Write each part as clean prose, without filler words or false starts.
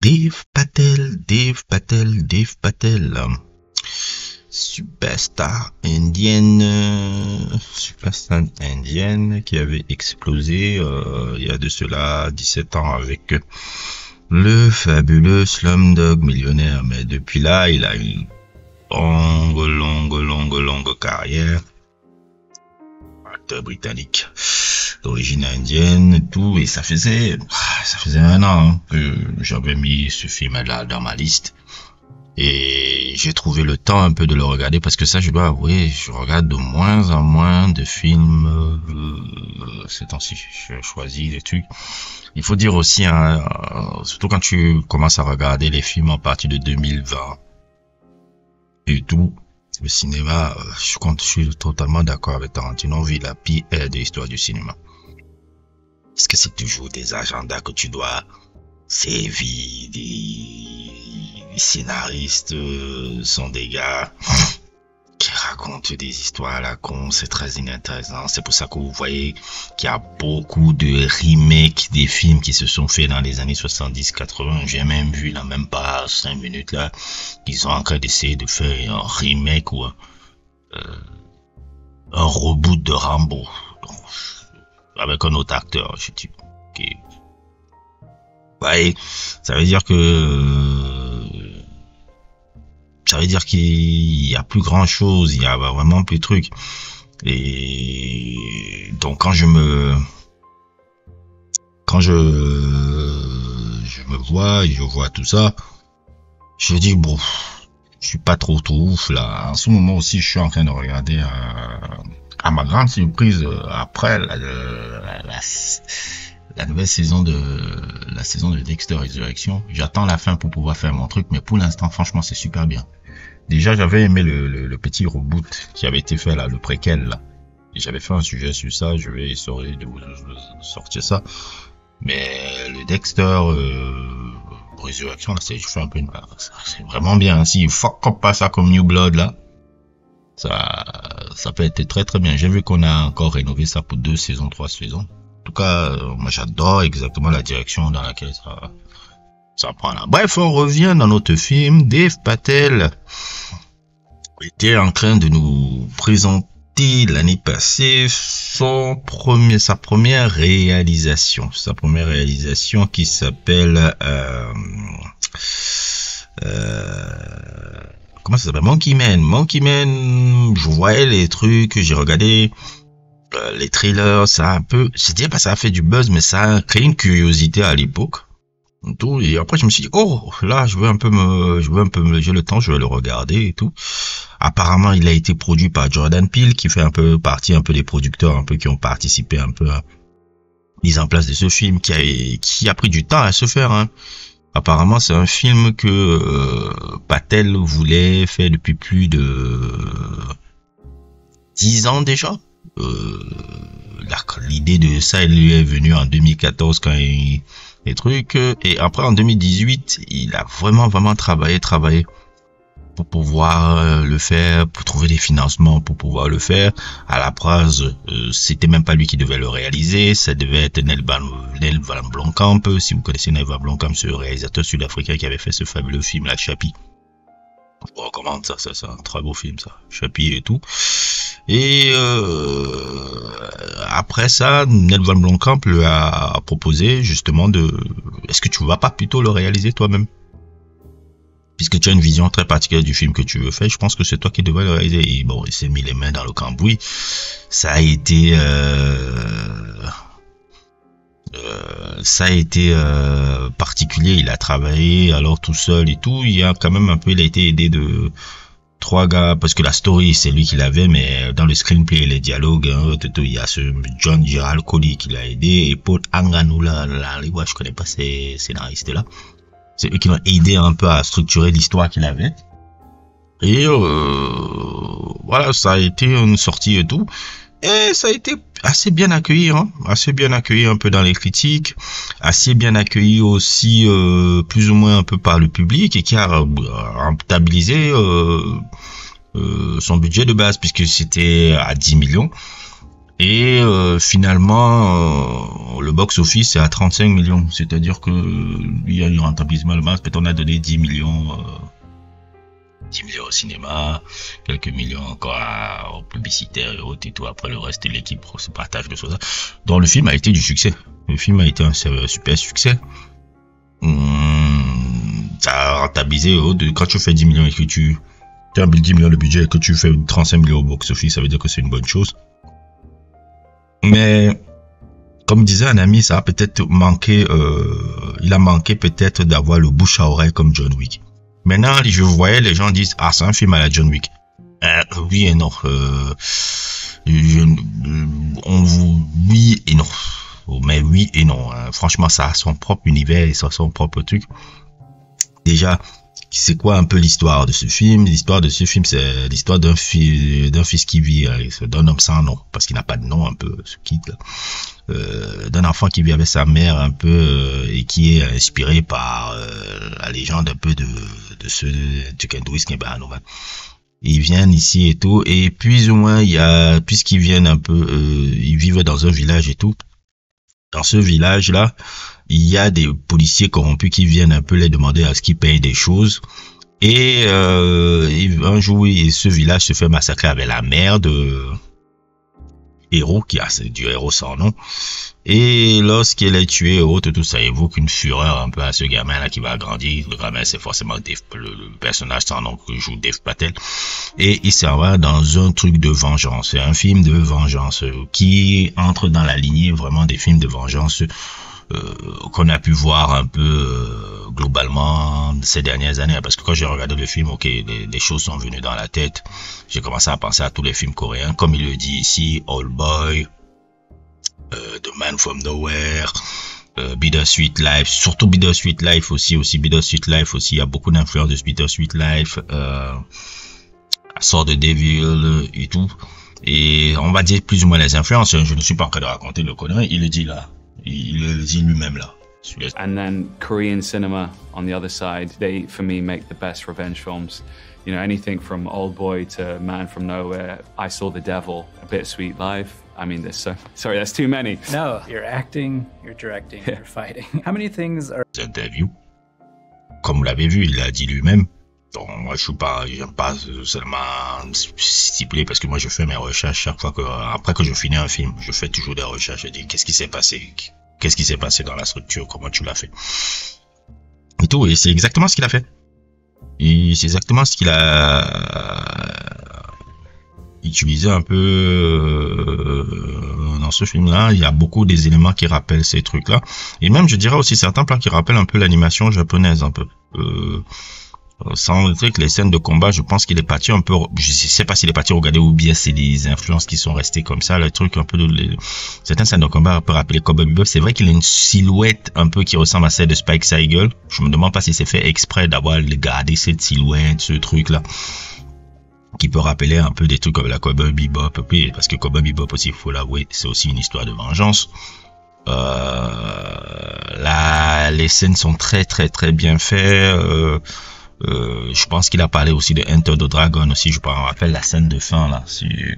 Dave Patel, superstar indienne qui avait explosé il y a de cela 17 ans avec le fabuleux Slumdog Millionnaire. Mais depuis là, il a une longue carrière. Acteur britannique d'origine indienne, tout, et ça faisait 1 an que j'avais mis ce film-là dans ma liste. Et j'ai trouvé le temps un peu de le regarder parce que ça, je dois avouer, je regarde de moins en moins de films ces temps-ci. Je choisis des trucs. Il faut dire aussi, surtout quand tu commences à regarder les films en partir de 2020 et tout, le cinéma, je suis totalement d'accord avec Tarantino. On vit la pire ère de l'histoire du cinéma. Est-ce que c'est toujours des agendas que tu dois servir, des scénaristes sont des gars qui racontent des histoires à la con, c'est très inintéressant. C'est pour ça que vous voyez qu'il y a beaucoup de remakes des films qui se sont faits dans les années 70-80. J'ai même vu, là, même pas 5 minutes là, qu'ils sont en train d'essayer de faire un remake ou un reboot de Rambo. Donc, avec un autre acteur, je dis, ok. Ouais, ça veut dire qu'il y a plus grand chose, il y a vraiment plus de trucs. Et donc quand je me vois tout ça, je dis bon, je suis pas trop ouf là. En ce moment aussi, je suis en train de regarder à ma grande surprise après la nouvelle saison de Dexter Resurrection. J'attends la fin pour pouvoir faire mon truc, mais pour l'instant, franchement, c'est super bien. Déjà, j'avais aimé le petit reboot qui avait été fait là, le préquel là. Et j'avais fait un sujet sur ça, je vais essayer de vous sortir ça. Mais le Dexter Resurrection là, je fais un peu c'est vraiment bien. Si fuck up pas ça comme New Blood là, ça peut être très très bien. J'ai vu qu'on a encore rénové ça pour 2 saisons, 3 saisons. En tout cas, moi j'adore exactement la direction dans laquelle ça prend là. Bref, on revient dans notre film. Dave Patel était en train de nous présenter l'année passée sa première réalisation. Sa première réalisation qui s'appelle comment ça s'appelle? Monkey Man. Je voyais les trucs, j'ai regardé les trailers, ça a un peu, je dirais pas ça a fait du buzz, mais ça a créé une curiosité à l'époque. Tout, et après je me suis dit, oh, là, j'ai le temps, je vais le regarder et tout. Apparemment, il a été produit par Jordan Peele, qui fait un peu partie des producteurs, un peu, qui ont participé un peu à la mise en place de ce film, qui a pris du temps à se faire, hein. Apparemment, c'est un film que Patel voulait faire depuis plus de 10 ans déjà. L'idée de ça, elle lui est venue en 2014 quand les trucs, et après en 2018 il a vraiment travaillé pour pouvoir le faire, pour trouver des financements pour pouvoir le faire. À la base, c'était même pas lui qui devait le réaliser, ça devait être Nel Van Blomkamp. Si vous connaissez Nel Van Blomkamp, ce réalisateur sud-africain qui avait fait ce fabuleux film là, Chappie. Je vous recommande ça, c'est un très beau film ça, Chappie et tout. Et après ça, Nel Van Blomkamp lui a proposé justement est-ce que tu vas pas plutôt le réaliser toi-même, puisque tu as une vision très particulière du film que tu veux faire, je pense que c'est toi qui devrais le réaliser. Et bon, il s'est mis les mains dans le cambouis. Ça a été particulier. Il a travaillé alors tout seul et tout. Il a quand même il a été aidé de 3 gars, parce que la story c'est lui qui l'avait, mais dans le screenplay et les dialogues, il y a ce John Gerald Coley qui l'a aidé, et Paul Anganula, je connais pas ces scénaristes là, c'est eux qui l'ont aidé un peu à structurer l'histoire qu'il avait. Et voilà, ça a été une sortie et tout, et ça a été assez bien accueilli, assez bien accueilli un peu dans les critiques, assez bien accueilli aussi plus ou moins un peu par le public, et qui a rentabilisé son budget de base, puisque c'était à 10 millions. Et finalement, le box-office est à 35 millions. C'est-à-dire que il y a eu un rentabilisement le max. Peut-être on a donné 10 millions, 10 millions au cinéma, quelques millions encore aux publicitaires et autres et tout. Après le reste, l'équipe se partage de choses. Donc le film a été du succès. Le film a été un super succès. Ça a rentabilisé quand tu fais 10 millions et que tu as 10 millions de budget et que tu fais 35 millions au box-office, ça veut dire que c'est une bonne chose. Mais comme disait un ami, ça a peut-être manqué, il a manqué peut-être d'avoir le bouche à oreille comme John Wick. Maintenant, je voyais les gens disent, ah, c'est un film à la John Wick. Oui et non. Oui et non. Mais oui et non. Franchement, ça a son propre univers et ça a son propre truc. Déjà, c'est quoi un peu l'histoire de ce film? L'histoire de ce film, c'est l'histoire d'un fils qui vit, d'un homme sans nom, parce qu'il n'a pas de nom, un peu, ce kid là. D'un enfant qui vit avec sa mère un peu et qui est inspiré par la légende un peu de ce Tukendouis Kembanova. Ils viennent ici et tout, et plus ou moins puisqu'ils viennent un peu, ils vivent dans un village et tout. Dans ce village-là, il y a des policiers corrompus qui viennent un peu les demander à ce qu'ils payent des choses. Et un jour, ce village se fait massacrer avec la mère de héros, du héros sans nom. Et lorsqu'elle est tuée, tout ça évoque une fureur un peu à ce gamin-là qui va grandir. Le gamin, c'est forcément le personnage sans nom que joue Dev Patel. Et il s'en va dans un truc de vengeance. C'est un film de vengeance qui entre dans la lignée vraiment des films de vengeance qu'on a pu voir un peu globalement ces dernières années. Parce que quand j'ai regardé le film, ok, des choses sont venues dans la tête. J'ai commencé à penser à tous les films coréens. Comme il le dit ici, Old Boy, The Man from Nowhere, Bittersweet Life, surtout Bittersweet Life aussi Bittersweet Life aussi, il y a beaucoup d'influence de Bittersweet Life, Sword of the Devil et tout. Et on va dire plus ou moins les influences. Je ne suis pas en train de raconter le connerie, il le dit là. Il le dit lui-même là. And then Korean cinema on the other side, they for me make the best revenge films. You know, anything from Old Boy to Man from Nowhere, I Saw the Devil, A Bittersweet Life. I mean, sorry, that's too many. No, you're acting, you're directing, you're fighting. How many things are... Interview. Comme vous l'avez vu, il l'a dit lui-même. Donc, moi, j'aime pas seulement stipuler parce que moi, je fais mes recherches chaque fois après que je finis un film. Je fais toujours des recherches. Je dis, qu'est-ce qui s'est passé? Qu'est-ce qui s'est passé dans la structure? Comment tu l'as fait? Et tout. Et c'est exactement ce qu'il a fait. Et c'est exactement ce qu'il a utilisé un peu dans ce film-là. Il y a beaucoup des éléments qui rappellent ces trucs-là. Et même, je dirais aussi certains plans qui rappellent un peu l'animation japonaise, un peu. Sans le truc, les scènes de combat, je pense qu'il est parti un peu, je sais pas s'il est parti regarder ou bien c'est des influences qui sont restées comme ça, le truc un peu certaines scènes de combat un peu rappelées Cowboy Bebop. C'est vrai qu'il a une silhouette un peu qui ressemble à celle de Spike Spiegel. Je me demande pas si c'est fait exprès d'avoir gardé cette silhouette, ce truc là, qui peut rappeler un peu des trucs comme la Cowboy Bebop, parce que Cowboy Bebop aussi, il faut l'avouer, c'est aussi une histoire de vengeance. Les scènes sont très très très bien faites. Je pense qu'il a parlé aussi de Enter the Dragon aussi. Je me rappelle la scène de fin là.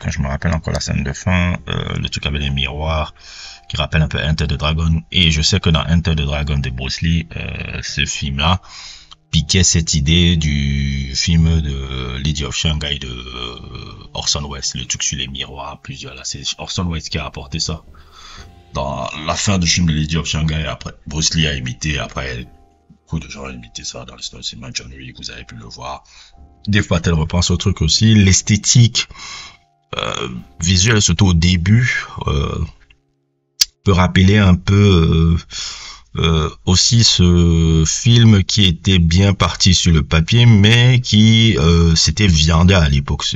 Quand je me rappelle encore la scène de fin, le truc avec les miroirs qui rappelle un peu Enter the Dragon. Et je sais que dans Enter the Dragon de Bruce Lee, ce film-là piquait cette idée du film de Lady of Shanghai de Orson Welles, le truc sur les miroirs, plusieurs là. C'est Orson Welles qui a apporté ça dans la fin du film de Lady of Shanghai. Après, Bruce Lee a imité après. Beaucoup de gens ont imité ça dans l'histoire du cinéma. John Wick, vous avez pu le voir. Des fois, elle repense au truc aussi. L'esthétique visuelle, surtout au début, peut rappeler un peu aussi ce film qui était bien parti sur le papier, mais qui s'était viandé à l'époque.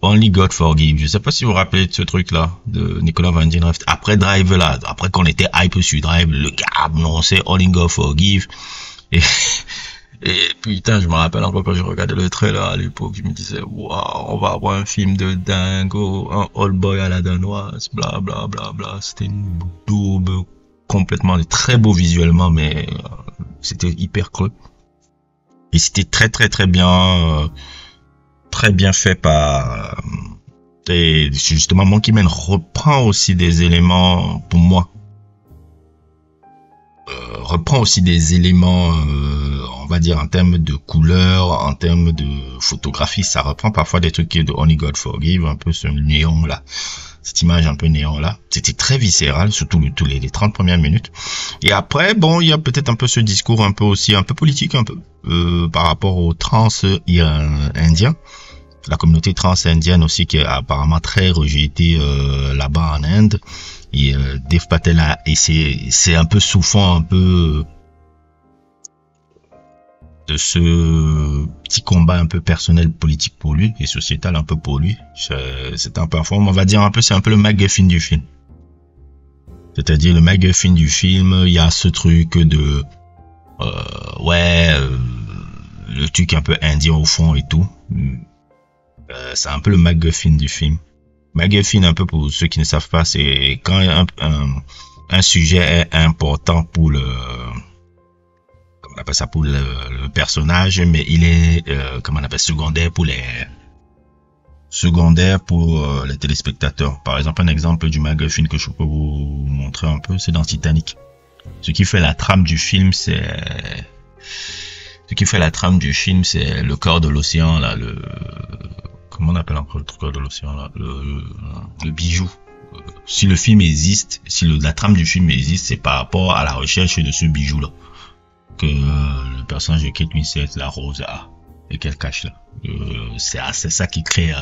Only God Forgive. Je sais pas si vous vous rappelez de ce truc-là, de Nicolas Van Dien Refn. Après Drive, là, après qu'on était hype sur Drive, le gars a annoncé Only God Forgive. Et putain, je me rappelle encore quand je regardais le trailer à l'époque, je me disais, waouh, on va avoir un film de dingo, un Old Boy à la danoise, bla bla bla bla. C'était une daube complètement très beau visuellement, mais c'était hyper creux. Et c'était très très très bien fait par Et justement, Monkey Man reprend aussi des éléments, pour moi, reprend aussi des éléments, on va dire, en termes de couleur, en termes de photographie. Ça reprend parfois des trucs de Only God Forgive, un peu ce néon là, cette image un peu néon là. C'était très viscéral, surtout tous les 30 premières minutes. Et après, bon, il y a peut-être un peu ce discours un peu aussi, un peu politique un peu, par rapport aux trans indiens. La communauté trans indienne aussi qui est apparemment très rejetée là-bas en Inde. Et Dev Patel a essayé, c'est un peu souffrant un peu de ce petit combat un peu personnel politique pour lui et sociétal un peu pour lui. C'est un peu, on va dire un peu, c'est un peu le MacGuffin du film. C'est-à-dire le MacGuffin du film, il y a ce truc de le truc un peu indien au fond et tout. C'est un peu le MacGuffin du film. MacGuffin, un peu pour ceux qui ne savent pas, c'est quand un sujet est important pour le, comment on appelle ça, pour le personnage, mais il est, comment on appelle, secondaire pour les téléspectateurs. Par exemple, un exemple du MacGuffin que je peux vous montrer un peu, c'est dans Titanic. Ce qui fait la trame du film, c'est le corps de l'océan, là, comment on appelle encore le corps de l'océan, là, le bijou. Si le film existe, si la trame du film existe, c'est par rapport à la recherche de ce bijou-là que le personnage de Kate Winslet, la Rose, a et qu'elle cache là. C'est ça qui crée,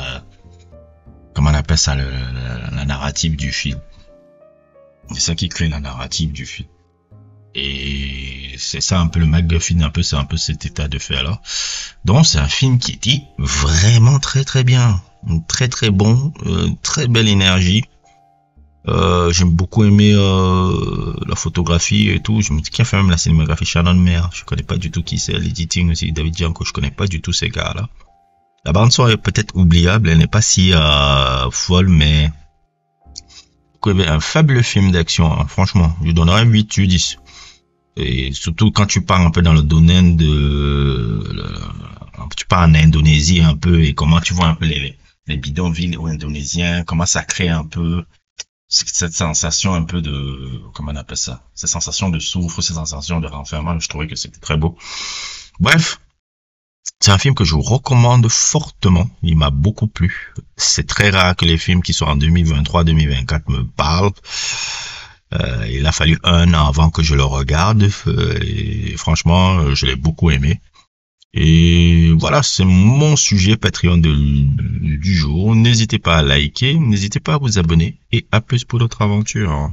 comment on appelle ça, la narrative du film. C'est ça qui crée la narrative du film. Et c'est ça un peu le MacGuffin, c'est un peu cet état de fait là. Donc c'est un film qui dit vraiment très très bien, très très bon, très belle énergie. J'aime beaucoup aimé la photographie et tout. Je me dis qui a fait même la cinématographie, Shannon Mayer. Je connais pas du tout qui c'est. L'editing aussi, David Gianco, je connais pas du tout ces gars là. La bande son est peut-être oubliable, elle n'est pas si folle, mais un fabuleux film d'action, hein. Franchement, je donnerais 8 sur 10. Et surtout quand tu pars un peu dans le domaine tu pars en Indonésie un peu et comment tu vois un peu les bidonvilles indonésiens, comment ça crée un peu cette sensation un peu de, comment on appelle ça, cette sensation de souffle, cette sensation de renfermement. Je trouvais que c'était très beau. Bref, c'est un film que je vous recommande fortement. Il m'a beaucoup plu. C'est très rare que les films qui sont en 2023-2024 me parlent. Il a fallu 1 an avant que je le regarde. Et franchement, je l'ai beaucoup aimé. Et voilà, c'est mon sujet Patreon du jour. N'hésitez pas à liker, n'hésitez pas à vous abonner. Et à plus pour d'autres aventures.